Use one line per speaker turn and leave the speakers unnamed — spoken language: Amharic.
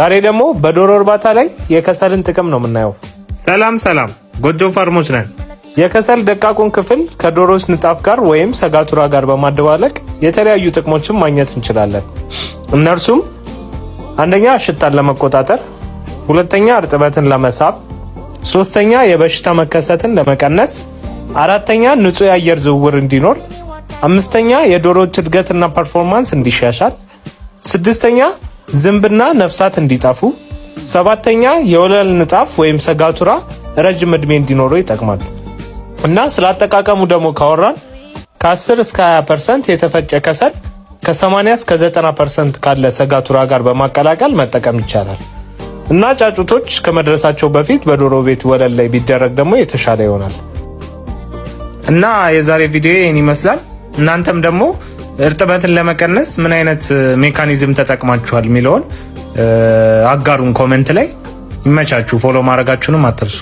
ዛሬ ደግሞ በዶሮ እርባታ ላይ የከሰልን ጥቅም ነው የምናየው። ሰላም ጎጆ ፋርሞች ነን። የከሰል ደቃቁን ክፍል ከዶሮስ ንጣፍ ጋር ወይም ሰጋቱራ ጋር በማደባለቅ የተለያዩ ጥቅሞችን ማግኘት እንችላለን። እነርሱም አንደኛ ሽታን ለመቆጣጠር፣ ሁለተኛ እርጥበትን ለመሳብ፣ ሶስተኛ የበሽታ መከሰትን ለመቀነስ፣ አራተኛ ንጹህ የአየር ዝውውር እንዲኖር፣ አምስተኛ የዶሮዎች እድገትና ፐርፎርማንስ እንዲሻሻል፣ ስድስተኛ ዝንብና ነፍሳት እንዲጣፉ፣ ሰባተኛ የወለል ንጣፍ ወይም ሰጋቱራ ረጅም እድሜ እንዲኖረው ይጠቅማል። እና ስላጠቃቀሙ ደግሞ ካወራን ከ10 እስከ 20% የተፈጨ ከሰል ከ80 እስከ 90% ካለ ሰጋቱራ ጋር በማቀላቀል መጠቀም ይቻላል። እና ጫጩቶች ከመድረሳቸው በፊት በዶሮ ቤት ወለል ላይ ቢደረግ ደግሞ የተሻለ ይሆናል። እና የዛሬ ቪዲዮ ይህን ይመስላል። እናንተም ደግሞ እርጥበትን ለመቀነስ ምን አይነት ሜካኒዝም ተጠቅማችኋል የሚለውን አጋሩን ኮሜንት ላይ። ይመቻችሁ። ፎሎ ማድረጋችሁንም አትርሱ።